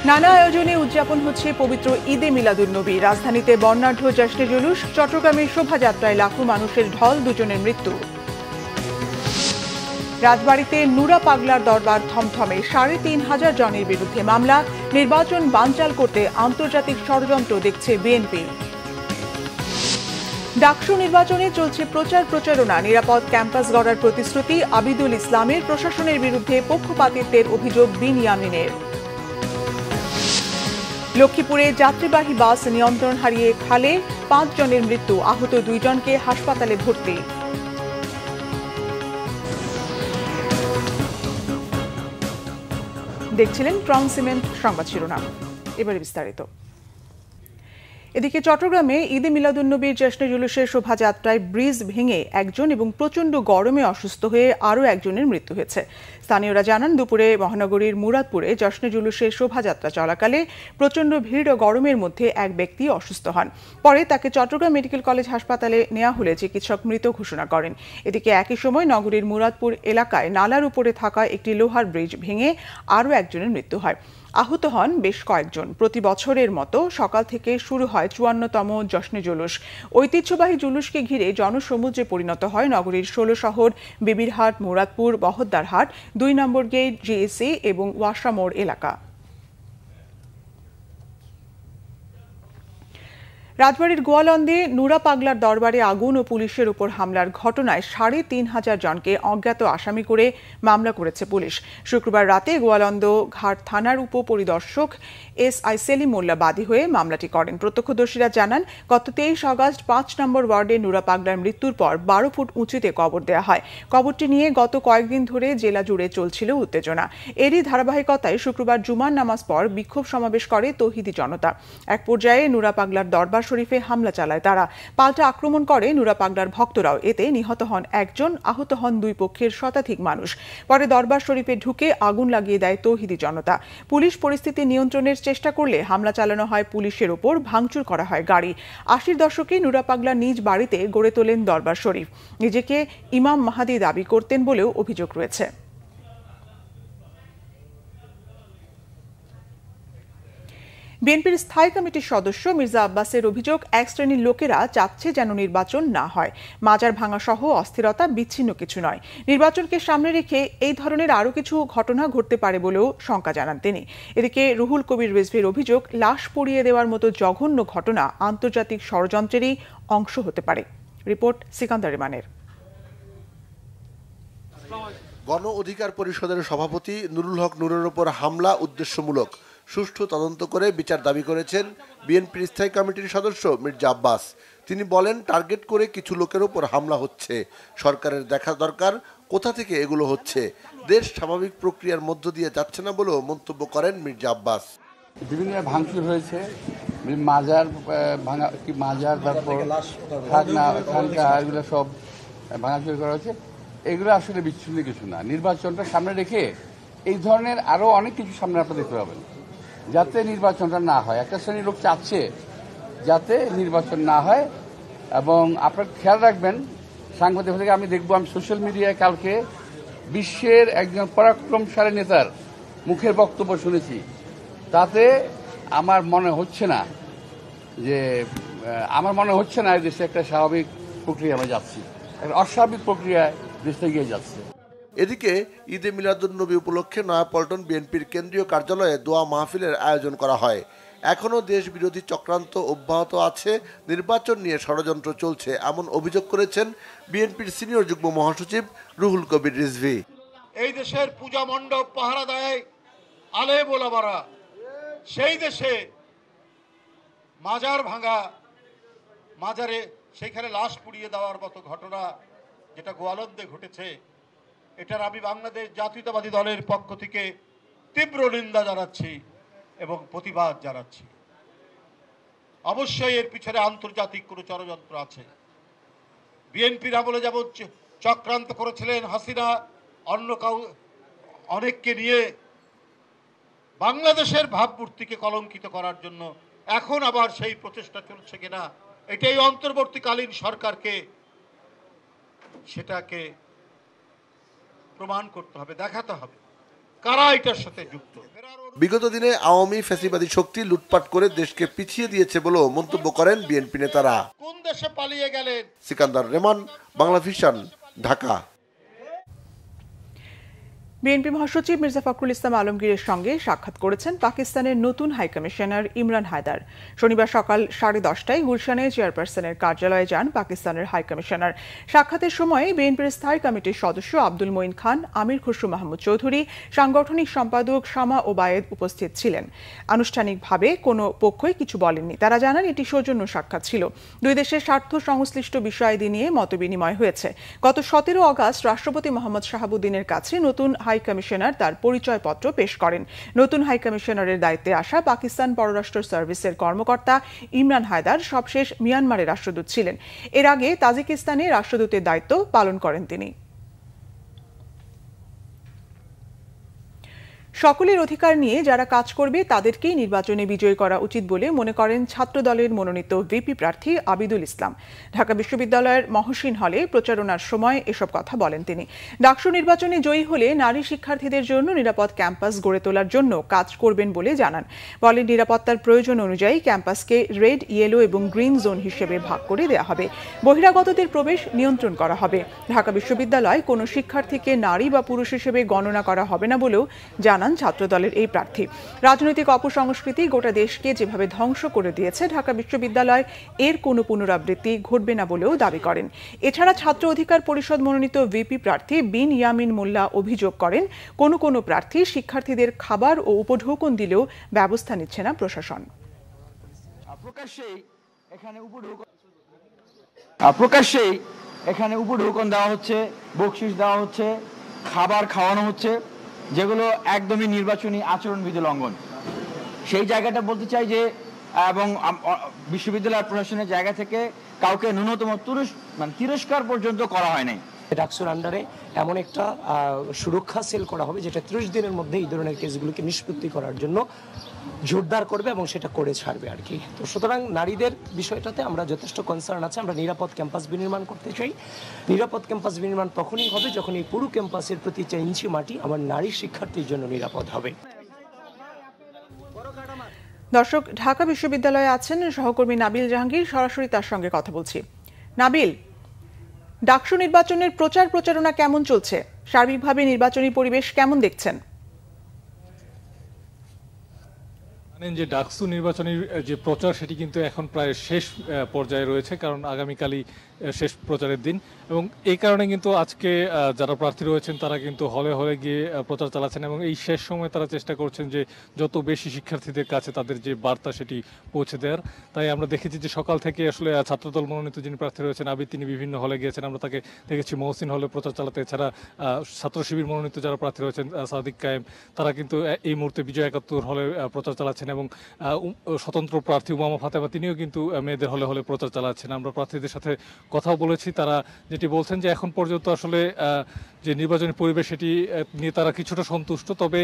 নানা আয়োজনে উদযাপন হচ্ছে পবিত্র ঈদে মিলাদুন্নবী। রাজধানীতে বর্ণাঢ্য জশ্নে জুলুস, চট্টগ্রামের শোভাযাত্রায় লাখো মানুষের ঢল, দুজনের মৃত্যু। রাজবাড়ীতে নুরা পাগলার দরবার থমথমে, ৩৫০০ জনের বিরুদ্ধে মামলা। নির্বাচন বানচাল করতে আন্তর্জাতিক ষড়যন্ত্র দেখছে বিএনপি। ডাকসু নির্বাচনে চলছে প্রচারণা, নিরাপদ ক্যাম্পাস গড়ার প্রতিশ্রুতি আবিদুল ইসলামের। প্রশাসনের বিরুদ্ধে পক্ষপাতিত্বের অভিযোগ বিনিয়ামিনের। লক্ষ্মীপুরে যাত্রীবাহী বাস নিয়ন্ত্রণ হারিয়ে খালে, ৫ জনের মৃত্যু, আহত ২ জনকে হাসপাতালে ভর্তি। দেখছিলেন ট্রাউন সিমেন্ট সংবাদ শিরোনাম, এবারে বিস্তারিত। এদিকে চট্টগ্রামে ঈদে মিলাদুন্নবীর জশ্নে জুলুসের শোভাযাত্রায় ব্রিজ ভেঙে একজন এবং প্রচণ্ড গরমে অসুস্থ হয়ে আরও একজনের মৃত্যু হয়েছে। স্থানীয়রা জানান, দুপুরে মহানগরীর মুরাদপুরে জশ্নে জুলুসের শোভাযাত্রা চলাকালে প্রচণ্ড ভিড় ও গরমের মধ্যে এক ব্যক্তি অসুস্থ হন। পরে তাকে চট্টগ্রাম মেডিকেল কলেজ হাসপাতালে নেওয়া হলে চিকিৎসক মৃত ঘোষণা করেন। এদিকে একই সময় নগরীর মুরাদপুর এলাকায় নালার উপরে থাকা একটি লোহার ব্রিজ ভেঙে আরও একজনের মৃত্যু হয়। আহত হন বেশ কয়েকজন। প্রতি বছরের মতো সকাল থেকে শুরু হয় ৫৪তম জশ্নে জুলুস। ঐতিহ্যবাহী জুলুসকে ঘিরে জনসমুদ্রে পরিণত হয় নগরীর ১৬ শহর, বিবিরহাট, মুরাদপুর, বহদ্দারহাট, ২ নম্বর গেট, জিএসি এবং ওয়াসা মোড় এলাকা। রাজবাড়ীর গোয়ালন্দে নুরা পাগলার দরবারে আগুন ও পুলিশের উপর হামলার ঘটনায় ৩৫০০ জনকে অজ্ঞাত আসামি করে মামলা করেছে পুলিশ। শুক্রবার রাতে গোয়ালন্দ ঘাট থানার উপপরিদর্শক SI সেলিম মোল্লা বাদী হয়ে মামলাটি করেন। প্রত্যক্ষদর্শীরা জানান, গত ২৩ আগস্ট ৫ নম্বর ওয়ার্ডে নুরা পাগলার মৃত্যুর পর ১২ ফুট উঁচুতে কবর দেওয়া হয়। কবরটি নিয়ে গত কয়েকদিন ধরে জেলা জুড়ে চলছিল উত্তেজনা। এরই ধারাবাহিকতায় শুক্রবার জুমার নামাজ পর বিক্ষোভ সমাবেশ করে তৌহিদি জনতা। এক পর্যায়ে নুরা পাগলার দরবার শরীফে হামলা চালায় তারা। পাল্টা আক্রমণ করে নুরা পাগলার ভক্তরাও। এতে নিহত হন একজন, আহত হন ২ পক্ষের শতাধিক মানুষ। পরে দরবার শরীফে ঢুকে আগুন লাগিয়ে দেয় তৌহিদি জনতা। পুলিশ পরিস্থিতি নিয়ন্ত্রণের চেষ্টা করলে হামলা চালানো হয় পুলিশের ওপর, ভাঙচুর করা হয় গাড়ি। ৮০ দশকে নুরা পাগলা নিজ বাড়িতে গড়ে তোলেন দরবার শরীফ। নিজেকে ইমাম মাহাদি দাবি করতেন বলেও অভিযোগ রয়েছে। বিএনপির স্থায়ী কমিটির সদস্য মির্জা আব্বাসের অভিযোগ, এক শ্রেণীর লোকেরা চাচ্ছে যেন নির্বাচন না হয়। মাজার ভাঙা সহ অস্থিরতা বিচ্ছিন্ন কিছু নয়। নির্বাচনকে সামনে রেখে এই ধরনের আরও কিছু ঘটনা ঘটতে পারে বলেও শঙ্কা জানান তিনি। এদিকে রুহুল কবির রিজভীর অভিযোগ, লাশ পুড়িয়ে দেওয়ার মতো জঘন্য ঘটনা আন্তর্জাতিক ষড়যন্ত্রেরই অংশ হতে পারে। রিপোর্ট সিকান্দার ইমানের। গণ অধিকার পরিষদের সভাপতি নুরুল হক নুরের ওপর হামলা উদ্দেশ্যমূলক, সুষ্ঠু তদন্ত করে বিচার দাবি করেছেন বিএনপির স্থায়ী কমিটির সদস্য মির্জা আব্বাস। তিনি বলেন, টার্গেট করে কিছু লোকের ওপর হামলা হচ্ছে। সরকারের দেখা দরকার কোথা থেকে এগুলো হচ্ছে। দেশ স্বাভাবিক প্রক্রিয়ার মধ্য দিয়ে যাচ্ছে না বলেও মন্তব্য করেন মির্জা আব্বাস। বিভিন্ন ভাঙচুর হয়েছে, মাজার ভাঙা, মাজার, তারপর খানকা, এগুলো সব ভাঙাচুরি করা হয়েছে। এগুলো আসলে বিচ্ছিন্ন কিছু না। নির্বাচনটা সামনে রেখে এই ধরনের আরো অনেক কিছু সামনে আপনার দেখতে পাবেন, যাতে নির্বাচনটা না হয়। একটা শ্রেণীর লোক চাচ্ছে যাতে নির্বাচন না হয়। এবং আপনার খেয়াল রাখবেন, সাংবাদিক থেকে আমি দেখবো, আমি সোশ্যাল মিডিয়ায় কালকে বিশ্বের একজন পরাক্রমশালী নেতার মুখের বক্তব্য শুনেছি। তাতে আমার মনে হচ্ছে না এই দেশে একটা স্বাভাবিক প্রক্রিয়া আমরা যাচ্ছি, একটা অস্বাভাবিক প্রক্রিয়ায় দেশটা এগিয়ে যাচ্ছে। এদিকে ঈদে মিলাদুন্নবী উপলক্ষে নয়াপল্টন বিএনপির কেন্দ্রীয় কার্যালয়ে দোয়া মাহফিলের আয়োজন করা হয়। এখনও দেশ বিরোধী চক্রান্ত অব্যাহত আছে, নির্বাচন নিয়ে ষড়যন্ত্র চলছে, এমন অভিযোগ করেছেন বিএনপির সিনিয়র যুগ্ম মহাসচিব রুহুল কবির রিজভী। এই দেশের পূজা মণ্ডপ পাহারা দেয় আলেম ওলামারা, সেই দেশে মাজার ভাঙা, মাজারে সেখানে লাশ পুড়িয়ে দেওয়ার মতো ঘটনা যেটা গোয়ালন্দে ঘটেছে, এটার আমি বাংলাদেশ জাতীয়তাবাদী দলের পক্ষ থেকে তীব্র নিন্দা জানাচ্ছি এবং প্রতিবাদ জানাচ্ছি। অবশ্যই এর পিছনে আন্তর্জাতিক কোনো ষড়যন্ত্র আছে। বিএনপির আমলে যেমন চক্রান্ত করেছিলেন হাসিনা অনেককে নিয়ে বাংলাদেশের ভাবমূর্তিকে কলঙ্কিত করার জন্য, এখন আবার সেই প্রচেষ্টা চলছে কিনা, এটাই অন্তর্বর্তীকালীন সরকারকে সেটাকে প্রমাণ করতে হবে, দেখাতে হবে। কারা এটার সাথে যুক্ত। বিগত দিনে আওয়ামী ফ্যাসিবাদী শক্তি লুটপাট করে দেশকে পিছিয়ে দিয়েছে বলেও মন্তব্য করেন বিএনপি নেতারা। কোন দেশে পালিয়ে গেলেন? সিকান্দার রেমান, বাংলা ভিশন, ঢাকা। বিএনপি মহাসচিব মির্জা ফখরুল ইসলাম আলমগীরের সঙ্গে সাক্ষাৎ করেছেন পাকিস্তানের নতুন হাইকমিশনার ইমরান হায়দার। শনিবার সকাল 10:30টায় গুলশানে চেয়ারপারসনের কার্যালয়ে যান পাকিস্তানের হাইকমিশনার। সাক্ষাতের সময় বিএনপির স্থায়ী কমিটির সদস্য আব্দুল মঈন খান, আমির খুসরু মাহমুদ চৌধুরী, সাংগঠনিক সম্পাদক শামা ওবায়েদ উপস্থিত ছিলেন। আনুষ্ঠানিকভাবে কোনো পক্ষই কিছু বলেননি। তারা জানান এটি সৌজন্য সাক্ষাৎ ছিল। দুই দেশের স্বার্থ সংশ্লিষ্ট বিষয়াদি নিয়ে মতবিনিময় হয়েছে। গত 17 আগস্ট রাষ্ট্রপতি মোহাম্মদ শাহাবুদ্দিনের কাছে নতুন হাইকমিশনার তার পরিচয়পত্র পেশ করেন। নতুন হাইকমিশনারের দায়িত্বে আসা পাকিস্তান পররাষ্ট্র সার্ভিসের কর্মকর্তা ইমরান হায়দার সবশেষ মিয়ানমারের রাষ্ট্রদূত ছিলেন। এর আগে তাজিকিস্তানে রাষ্ট্রদূতের দায়িত্ব পালন করেন তিনি। সকলের অধিকার নিয়ে যারা কাজ করবে তাদেরকেই নির্বাচনে বিজয়ী করা উচিত বলে মনে করেন ছাত্রদলের মনোনীত ভিপি প্রার্থী আবিদুল ইসলাম। ঢাকা বিশ্ববিদ্যালয়ের মহসিন হলে প্রচারণার সময় এসব কথা বলেন তিনি। ডাকসু নির্বাচনে জয়ী হলে নারী শিক্ষার্থীদের জন্য নিরাপদ ক্যাম্পাস গড়ে তোলার জন্য কাজ করবেন বলে জানান। বলেন নিরাপত্তার প্রয়োজন অনুযায়ী ক্যাম্পাসকে রেড, ইয়েলো এবং গ্রিন জোন হিসেবে ভাগ করে দেওয়া হবে। বহিরাগতদের প্রবেশ নিয়ন্ত্রণ করা হবে। ঢাকা বিশ্ববিদ্যালয় কোনো শিক্ষার্থীকে নারী বা পুরুষ হিসেবে গণনা করা হবে না বলেও জানান ছাত্রদলের এই প্রার্থী। রাজনৈতিক অপসংস্কৃতি গোটা দেশকে যেভাবে ধ্বংস করে দিয়েছে, ঢাকা বিশ্ববিদ্যালয় এর কোনো পুনরাবৃত্তি ঘটবে না বলেও দাবি করেন। এছাড়া ছাত্র অধিকার পরিষদ মনোনীত ভিপি প্রার্থী বিন ইয়ামিন মোল্লা অভিযোগ করেন কোনো প্রার্থী শিক্ষার্থীদের খাবার ও উপঢৌকন দিলেও ব্যবস্থা নিচ্ছে না প্রশাসন। প্রকাশ্যেই এখানে উপঢৌকন দেওয়া হচ্ছে, বকশিশ দেওয়া হচ্ছে, খাবার খাওয়ানো হচ্ছে, যেগুলো একদমই নির্বাচনী আচরণবিধি লঙ্ঘন। সেই জায়গাটা বলতে চাই যে এবং বিশ্ববিদ্যালয় প্রশাসনের জায়গা থেকে কাউকে ন্যূনতম তিরস্কার পর্যন্ত করা হয় নাই। ডাকসুর আন্ডারে এমন একটা সুরক্ষা সেল করা হবে যেটা 30 দিনের মধ্যে এই ধরনের কেসগুলোকে নিষ্পত্তি করার জন্য জোরদার করবে এবং সেটা করে ছাড়বে আর কি। তো সুতরাং নারীদের বিষয়টাতে আমরা যথেষ্ট কনসার্ন আছে। আমরা নিরাপদ ক্যাম্পাস বিনির্মাণ করতে চাই। নিরাপদ ক্যাম্পাস বিনির্মাণ তখনই হবে যখন এই পুরো ক্যাম্পাসের প্রতি 4 ইঞ্চি মাটি আমার নারী শিক্ষার্থীর জন্য নিরাপদ হবে। দর্শক, ঢাকা বিশ্ববিদ্যালয়ে আছেন সহকর্মী নাবিল জাহাঙ্গীর, সরাসরি তার সঙ্গে কথা বলছি। নাবিল, ডাকসু নির্বাচনের প্রচারণা কেমন চলছে? সার্বিকভাবে নির্বাচনী পরিবেশ কেমন দেখছেন? জানেন যে ডাকসু নির্বাচনের যে প্রচার সেটি কিন্তু এখন প্রায় শেষ পর্যায়ে রয়েছে, কারণ আগামীকালই শেষ প্রচারের দিন এবং এই কারণে কিন্তু আজকে যারা প্রার্থী রয়েছেন তারা কিন্তু হলে হলে গিয়ে প্রচার চালাচ্ছেন এবং এই শেষ সময় তারা চেষ্টা করছেন যে যত বেশি শিক্ষার্থীদের কাছে তাদের যে বার্তা সেটি পৌঁছে দেওয়ার। তাই আমরা দেখেছি যে সকাল থেকে আসলে ছাত্রদল মনোনীত যিনি প্রার্থী রয়েছেন আবিদ, তিনি বিভিন্ন হলে গিয়েছেন। আমরা তাকে দেখেছি মহসিন হলে প্রচার চালাতে। এছাড়া ছাত্র শিবির মনোনীত যারা প্রার্থী রয়েছেন সাদিক কায়েম, তারা কিন্তু এই মুহূর্তে বিজয় 71 হলে প্রচার চালাচ্ছেন এবং স্বতন্ত্র প্রার্থী উমামা ফাতেমা তিনিও কিন্তু মেয়েদের হলে হলে প্রচার চালাচ্ছেন। আমরা প্রার্থীদের সাথে কথাও বলেছি, তারা যেটি বলছেন যে এখন পর্যন্ত আসলে যে নির্বাচনী পরিবেশ সেটি নিয়ে তারা কিছুটা সন্তুষ্ট, তবে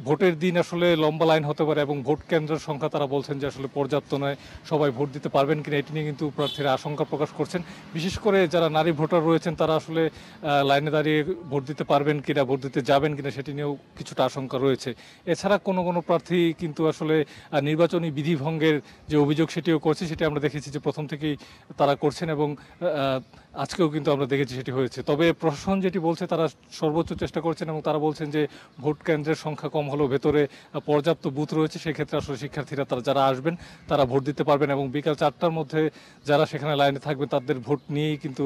ভোটের দিন আসলে লম্বা লাইন হতে পারে এবং ভোট কেন্দ্রের সংখ্যা তারা বলছেন যে আসলে পর্যাপ্ত নয়, সবাই ভোট দিতে পারবেন কিনা এটি নিয়ে কিন্তু প্রার্থীরা আশঙ্কা প্রকাশ করছেন। বিশেষ করে যারা নারী ভোটার রয়েছেন তারা আসলে লাইনে দাঁড়িয়ে ভোট দিতে পারবেন কিনা, ভোট দিতে যাবেন কিনা সেটি নিয়েও কিছুটা আশঙ্কা রয়েছে। এছাড়া কোনো প্রার্থী কিন্তু আসলে নির্বাচনী বিধি ভঙ্গের যে অভিযোগ সেটিও করছে, সেটি আমরা দেখেছি যে প্রথম থেকেই তারা করছেন এবং আজকেও কিন্তু আমরা দেখেছি সেটি হয়েছে। তবে প্রশাসন যেটি বলছে তারা সর্বোচ্চ চেষ্টা করছেন এবং তারা বলছেন যে ভোট কেন্দ্রের সংখ্যা কম হলেও ভেতরে পর্যাপ্ত বুথ রয়েছে, সেক্ষেত্রে আসলে শিক্ষার্থীরা যারা আসবেন তারা ভোট দিতে পারবেন এবং বিকাল 4টার মধ্যে যারা সেখানে লাইনে থাকবে তাদের ভোট নিয়েই কিন্তু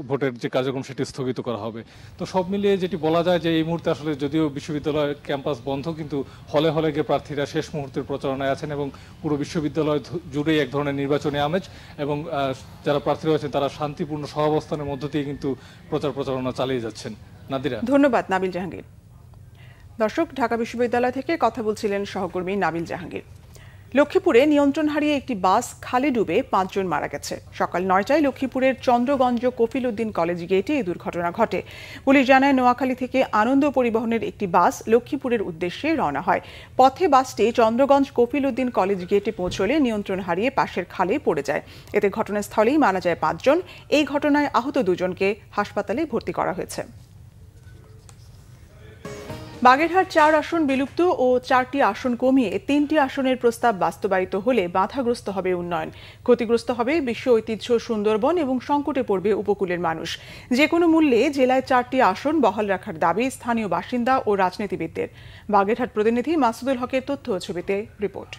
ভোটের যে কার্যক্রম সেটি স্থগিত করা হবে। তো সব মিলিয়ে যেটি বলা যায় যে এই মুহূর্তে আসলে যদিও বিশ্ববিদ্যালয় ক্যাম্পাস বন্ধ, কিন্তু হলে হলে গিয়ে প্রার্থীরা শেষ মুহূর্তের প্রচারণায় আছেন এবং পুরো বিশ্ববিদ্যালয় জুড়েই এক ধরনের নির্বাচনী আমেজ এবং যারা প্রার্থী রয়েছেন তারা শান্তিপূর্ণ সহাবস্থানের মধ্য দিয়ে কিন্তু প্রচারণা চালিয়ে যাচ্ছেন। নাদিরা, ধন্যবাদ নাবিল জাহাঙ্গীর। দর্শক, ঢাকা বিশ্ববিদ্যালয় থেকে কথা বলছিলেন সহকর্মী নাবিল জাহাঙ্গীর। লক্ষ্মীপুরে নিয়ন্ত্রণ হারিয়ে একটি বাস খালে ডুবে 5 জন মারা গেছে। সকাল 9টায় লক্ষ্মীপুরের চন্দ্রগঞ্জ কফিল উদ্দিন কলেজ গেটে এই দুর্ঘটনা ঘটে। পুলিশ জানায় নোয়াখালী থেকে আনন্দ পরিবহনের একটি বাস লক্ষ্মীপুরের উদ্দেশ্যে রওনা হয়। পথে বাসটি চন্দ্রগঞ্জ কফিল উদ্দিন কলেজ গেটে পৌঁছলে নিয়ন্ত্রণ হারিয়ে পাশের খালে পড়ে যায়। এতে ঘটনাস্থলেই মারা যায় 5 জন। এই ঘটনায় আহত 2 জনকে হাসপাতালে ভর্তি করা হয়েছে। বাগেরহাট 4 আসন বিলুপ্ত ও 4টি আসন কমিয়ে 3টি আসনের প্রস্তাব বাস্তবায়িত হলে বাধাগ্রস্ত হবে উন্নয়ন, ক্ষতিগ্রস্ত হবে বিশ্ব ঐতিহ্য সুন্দরবন এবং সংকটে পড়বে উপকূলের মানুষ। যে কোনো মূল্যে জেলায় 4টি আসন বহাল রাখার দাবি স্থানীয় বাসিন্দা ও রাজনীতিবিদদের। বাগেরহাট প্রতিনিধি মাসুদুল হকের তথ্য ও ছবিতে রিপোর্ট।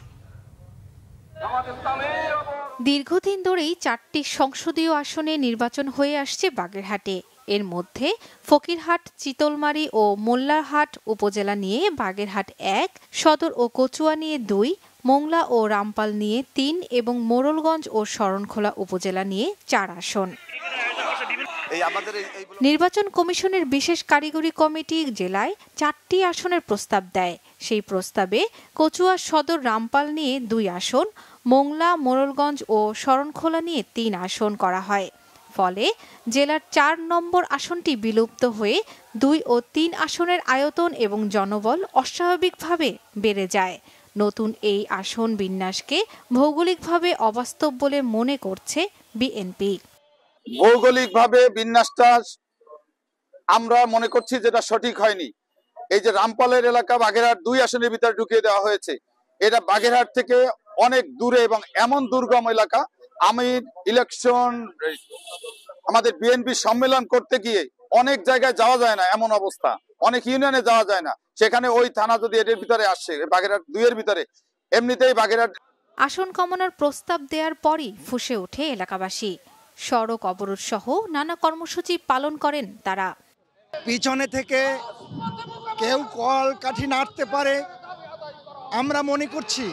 দীর্ঘদিন ধরেই 4টি সংসদীয় আসনে নির্বাচন হয়ে আসছে বাগেরহাটে। এর মধ্যে ফকিরহাট, চিতলমারী ও মোল্লারহাট উপজেলা নিয়ে বাগেরহাট 1, সদর ও কচুয়া নিয়ে 2, মোংলা ও রামপাল নিয়ে 3 এবং মোড়লগঞ্জ ও শরণখোলা উপজেলা নিয়ে 4 আসন। নির্বাচন কমিশনের বিশেষ কারিগরি কমিটি জেলায় 4টি আসনের প্রস্তাব দেয়। সেই প্রস্তাবে কচুয়া, সদর, রামপাল নিয়ে 2 আসন, মোংলা, মোড়লগঞ্জ ও শরণখোলা নিয়ে 3 আসন করা হয়। ফলে জেলার 4 নম্বর আসনটি বিলুপ্ত হয়ে 2 ও 3 আসনের আয়তন এবং জনবল অস্বাভাবিকভাবে বেড়ে যায়। নতুন এই আসন বিন্যাসকে ভৌগোলিকভাবে অবাস্তব বলে মনে করছে বিএনপি। ভৌগোলিকভাবে বিন্যাসটা আমরা মনে করছি যেটা সঠিক হয়নি। এই যে রামপালের এলাকা বাগেরহাট 2 আসনের ভিতরে ঢুকিয়ে দেওয়া হয়েছে, এটা বাগেরহাট থেকে অনেক দূরে এবং এমন দুর্গম এলাকা। আমি ইলেকশন আমাদের বিএনপি সম্মেলন করতে গিয়ে অনেক জায়গায় যাওয়া যায় না, এমন অবস্থা, অনেক ইউনিয়নে যাওয়া যায় না। সেখানে ওই থানা যদি এর ভিতরে আসে, বাগেরহাট 2 এর ভিতরে, এমনিতেই বাগেরহাট। আসন কমানোর প্রস্তাব দেওয়ার পরই ফুঁসে ওঠে এলাকাবাসী। সড়ক অবরোধ সহ নানা কর্মসূচি পালন করেন তারা। পিছনে থেকে কেউ কল কাঠি নাড়তে পারে, আমরা মনে করছি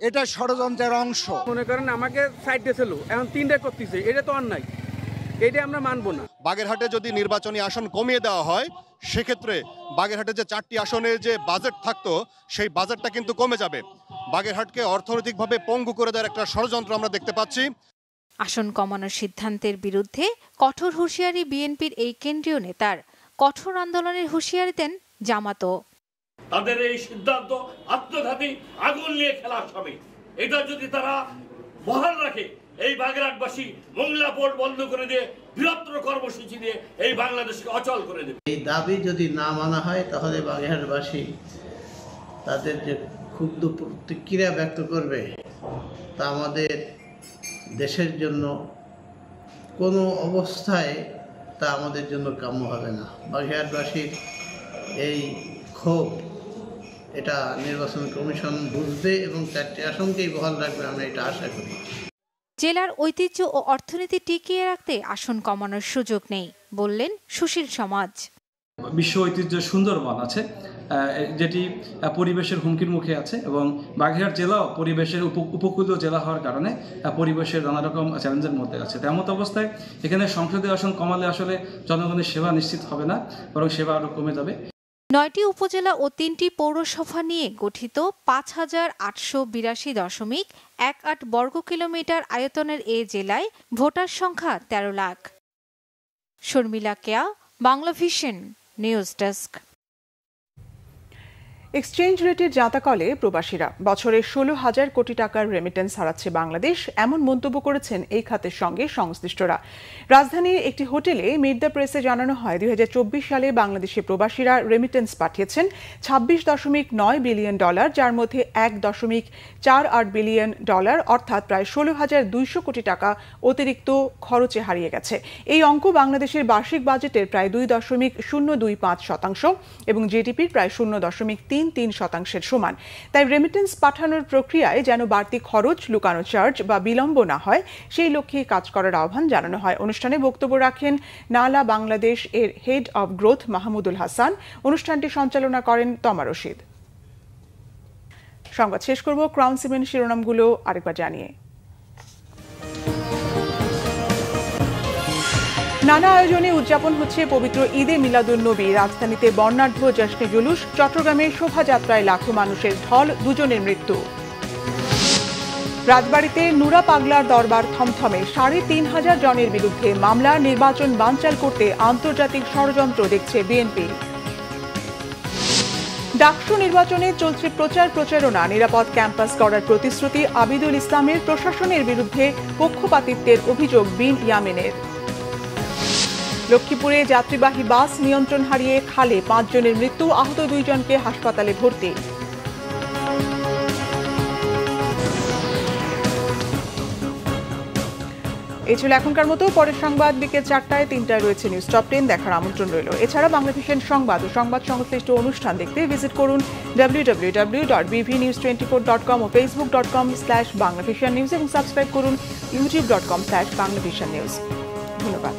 এটা ষড়যন্ত্রের অংশ। মনে করেন আমাকে সাইড দিয়েছিল, এখন 3টা করতেছে, এটা তো অন্যায়, এটা আমরা মানবো না। বাগেরহাটে যদি নির্বাচনী আসন কমিয়ে দেওয়া হয়, সেক্ষেত্রে বাগেরহাটে যে 4টি আসনের যে বাজেট থাকতো, সেই বাজেটটা কিন্তু কমে যাবে। বাগেরহাটকে অর্থনৈতিকভাবে পঙ্গু করে দেওয়ার একটা ষড়যন্ত্র আমরা দেখতে পাচ্ছি। আসন কমানোর সিদ্ধান্তের বিরুদ্ধে কঠোর হুঁশিয়ারি বিএনপির এই কেন্দ্রীয় নেতার। কঠোর আন্দোলনের হুঁশিয়ারি দেন জামাতও। তাদের এই সিদ্ধান্ত আত্মঘাতী, আগুন নিয়ে খেলার সময়। এটা যদি তারা বহাল রাখে, এই বাগেরহাটবাসী মোংলা পোর্ট বন্ধ করে দিয়ে বৃহত্তর কর্মসূচি দিয়ে এই বাংলাদেশকে অচল করে দেবে। এই দাবি যদি না মানা হয়, তাহলে বাগেরহাটবাসী তাদের যে ক্ষুব্ধ প্রতিক্রিয়া ব্যক্ত করবে, তা আমাদের দেশের জন্য কোনো অবস্থায় তা আমাদের জন্য কাম্য হবে না। বাগেরহাটবাসীর এই ক্ষোভ, এটা নির্বাচন কমিশন বুঝবে এবং 4টি আসনকেই বহাল রাখবে, আমরা এটা আশা করি। জেলার ঐতিহ্য ও অর্থনীতি টিকিয়ে রাখতে আসন কমানোর সুযোগ নেই বললেন সুশীল সমাজ। বিশ্ব ঐতিহ্য সুন্দরবন আছে, যেটি পরিবেশের হুমকির মুখে আছে, এবং বাগেরহাট জেলাও পরিবেশের উপকূলীয় জেলা হওয়ার কারণে পরিবেশের নানা রকম চ্যালেঞ্জের মধ্যে আছে। তেমন অবস্থায় এখানে সংসদীয় আসন কমালে আসলে জনগণের সেবা নিশ্চিত হবে না, বরং সেবা আরও কমে যাবে। 9টি উপজেলা ও 3টি পৌরসভা নিয়ে গঠিত 5882.18 বর্গ কিলোমিটার আয়তনের এ জেলায় ভোটার সংখ্যা 13 লাখ। শর্মিলা কেয়া, বাংলাভিশন নিউজ ডেস্ক। এক্সচেঞ্জ রেটের জাঁতাকলে প্রবাসীরা বছরে 16,000 কোটি টাকার রেমিটেন্স হারাচ্ছে বাংলাদেশ, এমন মন্তব্য করেছেন এই খাতের সঙ্গে সংশ্লিষ্টরা। রাজধানীর একটি হোটেলে মিট দ্য প্রেসে জানানো হয়, 2024 সালে বাংলাদেশে প্রবাসীরা রেমিটেন্স পাঠিয়েছেন $26.9 বিলিয়ন, যার মধ্যে $1.48 বিলিয়ন অর্থাৎ প্রায় 16,200 কোটি টাকা অতিরিক্ত খরচে হারিয়ে গেছে। এই অঙ্ক বাংলাদেশের বার্ষিক বাজেটের প্রায় 2.025% এবং জিডিপির প্রায় 0.33% সমান। তাই রেমিটেন্স পাঠানোর প্রক্রিয়ায় যেন বাড়তি খরচ, লুকানো চার্জ বা বিলম্ব না হয়, সেই লক্ষ্যে কাজ করার আহ্বান জানানো হয়। অনুষ্ঠানে বক্তব্য রাখেন নালা বাংলাদেশ এর head of growth Mahmudul Hasan. অনুষ্ঠানটি সঞ্চালনা করেন তমা রশিদ। সংবাদ শেষ করব ক্রাউন সিমেন্ট শিরোনামগুলো আরেকবার জানিয়ে। নানা আয়োজনে উদযাপন হচ্ছে পবিত্র ঈদে মিলাদুন্নবী। রাজধানীতে বর্ণাঢ্য জশ্নে জুলুস, চট্টগ্রামে শোভাযাত্রায় লাখো মানুষের ঢল, 2 জনের মৃত্যু। রাজবাড়ীতে নুরা পাগলার দরবার থমথমে, 3,500 জনের বিরুদ্ধে মামলা, নির্বাচন বানচাল করতে আন্তর্জাতিক ষড়যন্ত্র দেখছে বিএনপি। ডাকসু নির্বাচনে চলছে প্রচারণা, নিরাপদ ক্যাম্পাস গড়ার প্রতিশ্রুতি আবিদুল ইসলামের। প্রশাসনের বিরুদ্ধে পক্ষপাতিত্বের অভিযোগ বিন ইয়ামিনের। লক্ষ্মীপুরে যাত্রীবাহী বাস নিয়ন্ত্রণ হারিয়ে খালে 5 জনের মৃত্যু, আহত 2 জনকে হাসপাতালে ভর্তি। এই ছিল এখনকার মতো। পরের সংবাদ বিকেল 4টায়, 3টায় রয়েছে নিউজ টপ 10 দেখার আমন্ত্রণ রইল। এছাড়া বাংলা ভিশন সংবাদ ও সংবাদ সংশ্লিষ্ট অনুষ্ঠান দেখতে ভিজিট করুন www.bvnews24.com ও facebook.com/banglavishannews এবং সাবস্ক্রাইব করুন youtube.com/banglavishannews। ধন্যবাদ।